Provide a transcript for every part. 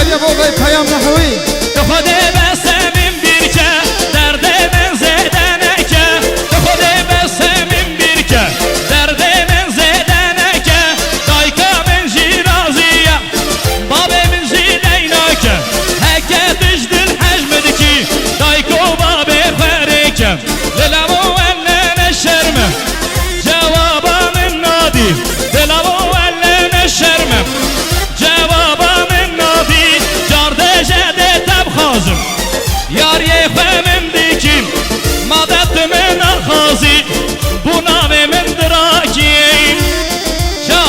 یا بابای پیام نحوی تو خود بسمیم بیر که درد من زدنه که تو خود بسمیم بیر که درد من زدنه که دایکا من جی رازیه باب من جی دینا که هکه دش دل حجم دکی دایکو باب خوری که دلمو ولن شرمه جوابا من نادی دلمو ولن شرمه جوابا من نادی جارده جده تب خازم یار یه خوامم دیکیم مادت من الخازی bu name من دراکیم شا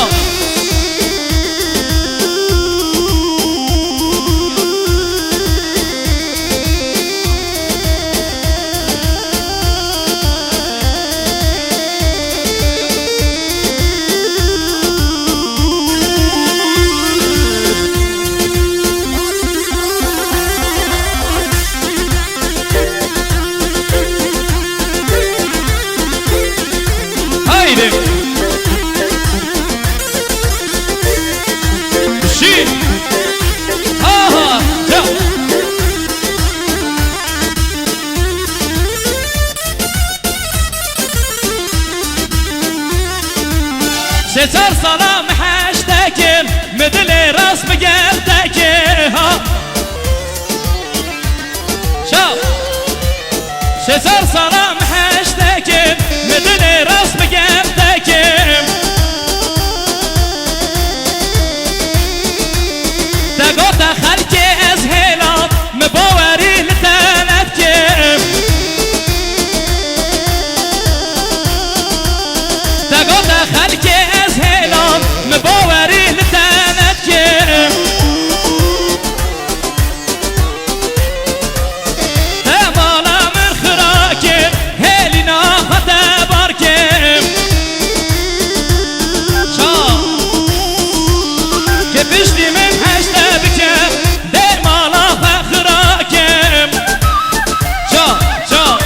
haydi şi aha ya ستر سلام حشتكم مثل راس بقلتك ها شوف ستر سلام حشتكم مثل راس بقلتك تقوت خلكي ازهلات مبوري لتنتكم تقوت خلكي ازهلات مبوري لتنتكم تمالا من خراكم هيلنا فتباركم شا كبشتي من حشتبكم دمالا فخراكم شا شا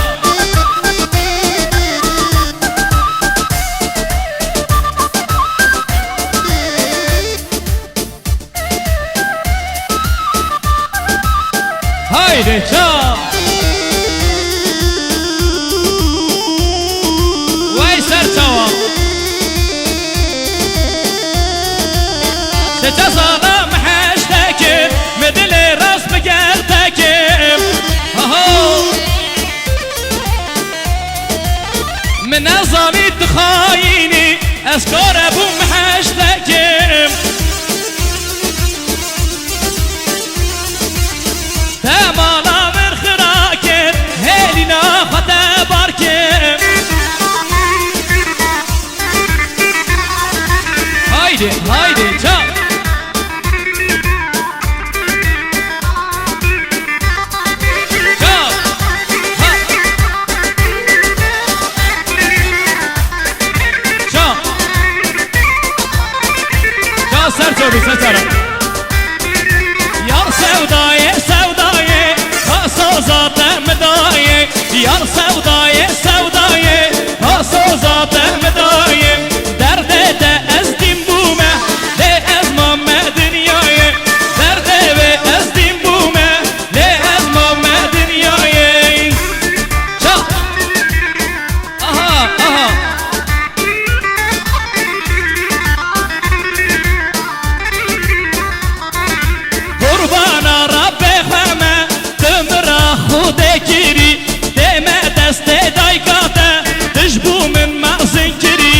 haydi çal vay serçava seça salam hashtagim medeli rast begertekim aho من نظامي تخايني اسكار ابو محشتكم تمالا من خراكم هيلنا فتباركم haydi haydi çal çal ha çal çal sert oldu sesara yar sevdayı sevdayı kaso zaten medayı yar sevdayı sevdayı kaso zaten medayı derde de ezdim bume de ezmame dünyayı derde ve ezdim bume de ezmame dünyayı çal aha aha قربانا ربي خما تمرا خودي كيري ديما دستي دايقاتا تجبو من مغزن كيري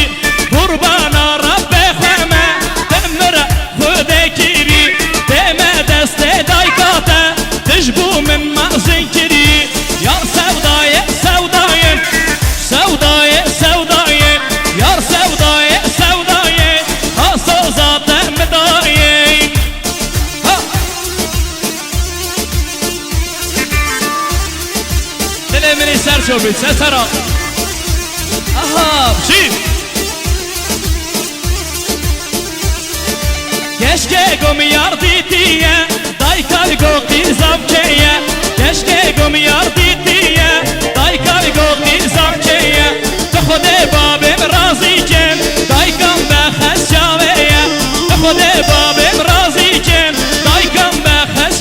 قربانا ربي خما تمرا خودي كيري ديما دستي دايقاتا تجبو من مغزن كيري يا سوداي سوداي سوداي سوداي يا سوداي سوداي خاصو ذات مداي دل منی سر شو بید سترا aha شیف keşke gom yar diye daykar go qizam keye keşke gom yar diye daykar go qizam keye to khode babem razı ken daykam be khas javeye to khode babem razı ken daykam be khas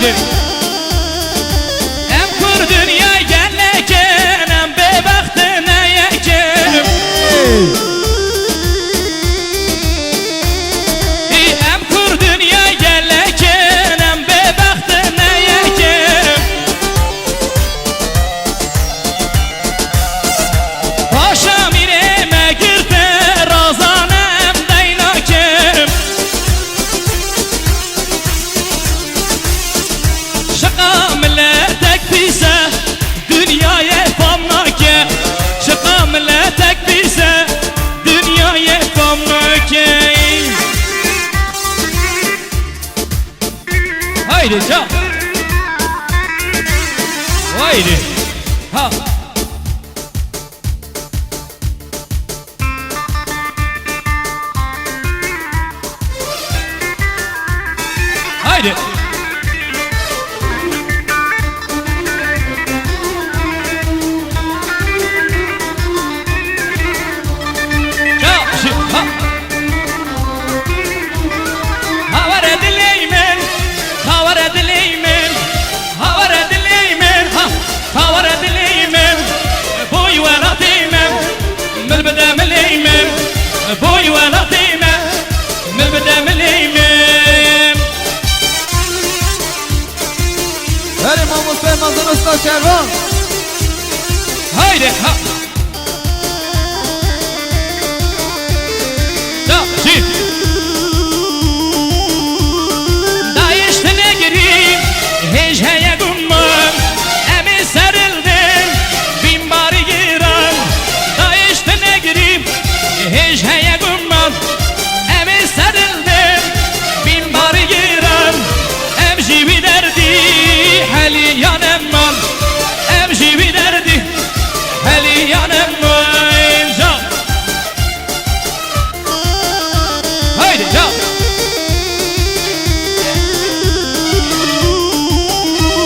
haydi em kur dünya geleken em bebaxtına yeken em kur dünya geleken em bebaxtına yeken paşa mireme girte razanem deynakem şaka milletek bize dünyaya famnake şaka milletek bize dünyaya famnake haydi çal haydi ha haydi boy ولا طيمة من بدا من الإمام هر امام حسین مازن استاد شهروان هايدي ها لا شيف دايش تنقريب هيج هيا قمم أمي سرلدن بين باري جيران دايش تنقريب هيج هيا قمم أمي سرلدن بين باري جيران أمشي بدردي حالي ينمم أمشي بدردي حالي ينمم جا هايدي جا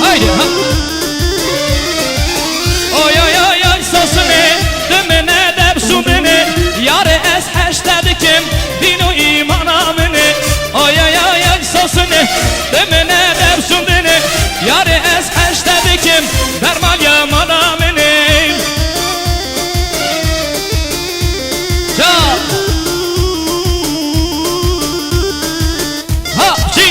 هايدي ها اوي اوي اوي اوي سوسني دمنا دبسومني ياري اس حشتدكم دينو ايمانا مني اوي اوي اوي اوي سوسني دمنا دبسومني ياري اس حشتدكم درمان يامانا مني جا ها شي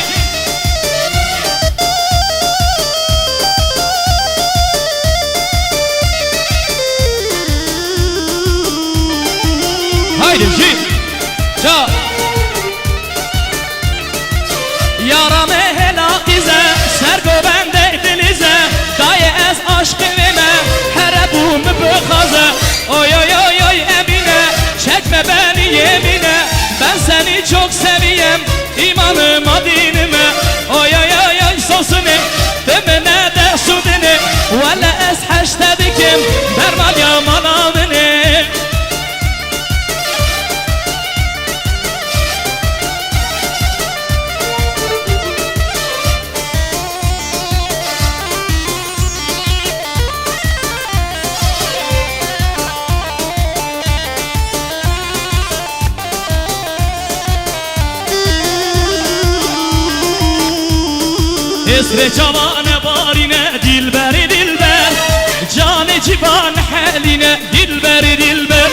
هايدي شي جا يارا مهلا إذا سرقو بنده دليزة داي از عشق وما حربو مبخازة oy oy oy oy Emine çekme beni yemine ben seni çok seviyem imanıma dinime oy oy oy oy sosunu demine de sudini valla es hashtadikim dermal yaman amini اسر جوان بارینه دلبر دلبر جان جوان حالینه دلبر دلبر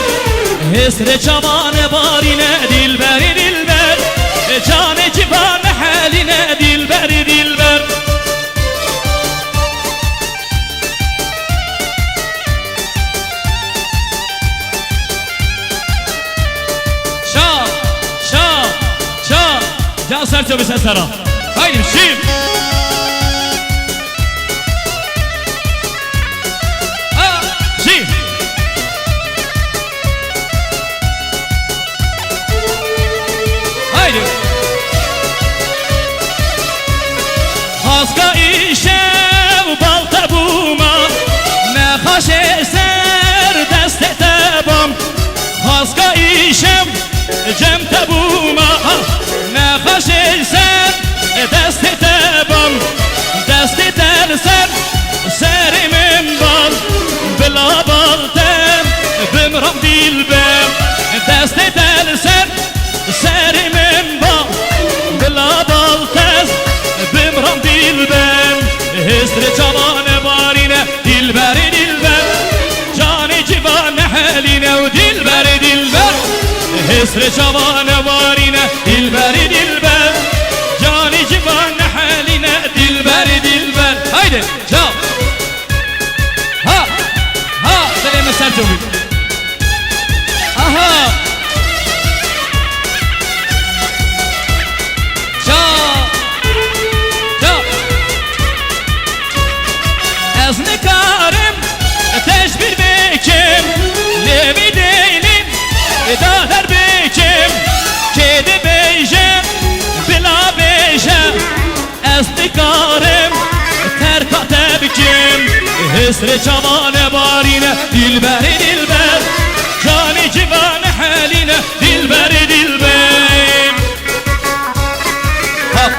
اسر جوان بارینه دلبر دلبر جان جوان حالینه دلبر دلبر شا شا شا جا سرچو بسه سرا haydi شیم خاسکا ایشه و بالتا بوما نخاش سر دست تبام خاسکا ایشم جم تبوما نخاش سر دست تبام دست تر سر سر من بال بلا بالتم بمرم دیل بم دست تر سر سر من بال بلا بالتم بمرم دیل بم Hesre çavane varine dilberi dilber Cani civan haline dilberi dilber Haydi çal Ha ha Seleme Sertovi Aha Çal Çal Ez nikarım teşbir bekim Levi değilim Dader bekim Kedi beyjem Bila beyjem Ez nikarım terka tebkim Hesre çavane barine dilberi dilber Cani civan haline dilberi dilber Hop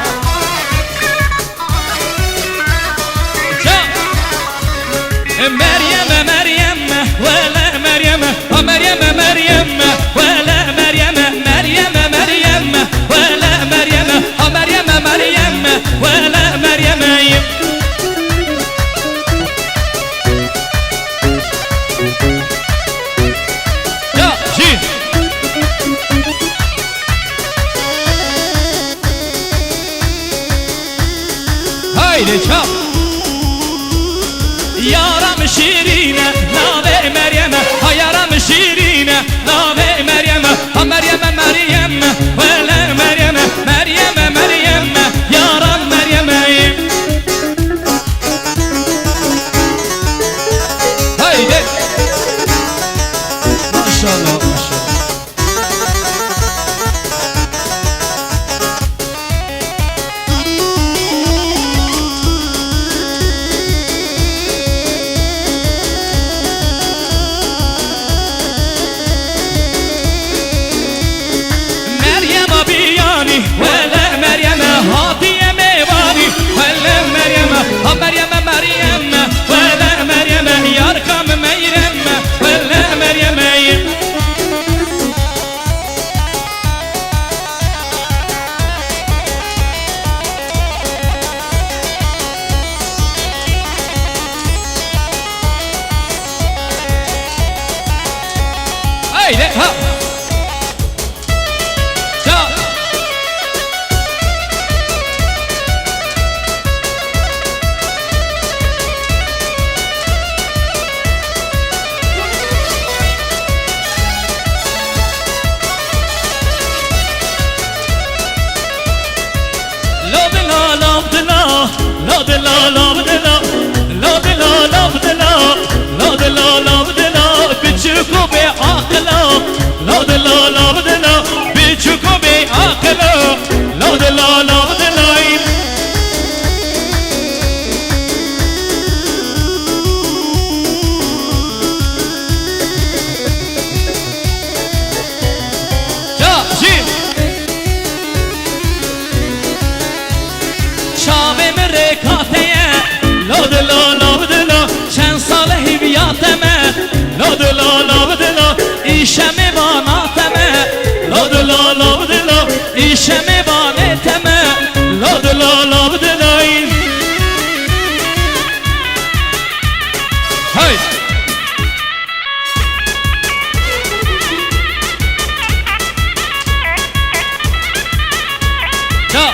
Meryem'e Meryem'e Vele Meryem'e Ha Meryem'e Meryem'e Vele Meryem'e Meryem'e Meryem'e Vele Meryem'e Ha Meryem'e Meryem'e Vele Meryem'e Ya şi Haydi çal Yaram şirine Nave Meryem'e Ha yaram şirine Nave Meryem'e Ha Meryem'e Meryem'e Vele Meryem'e Meryem'e Meryem'e Yaram Meryem'e Haydi Maşallah maşallah Vele Meryem'e Hatiye mevani Vele Meryem'e Ha Meryem'e Meryem'e Vele Meryem'e Yarkam Meryem'e Vele Meryem'e Haydi ha İşemi bana teme Ladı la İşemi bana teme Ladı la Hey Ya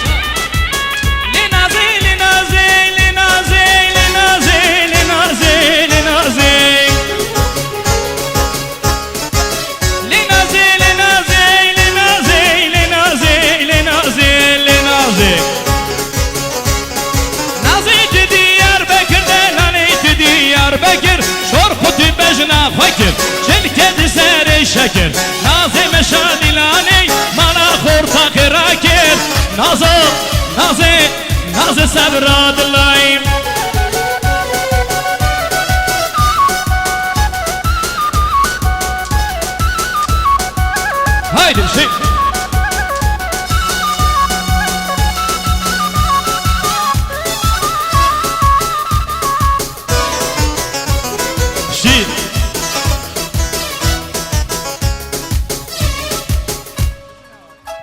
Linazi Linazi Linazi Linazi Linazi Linazi Fakir, şirket seri şekir Nazım şadilani Mana kurta kırakir Nazı sabradlayım Haydi şey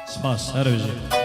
Spas, her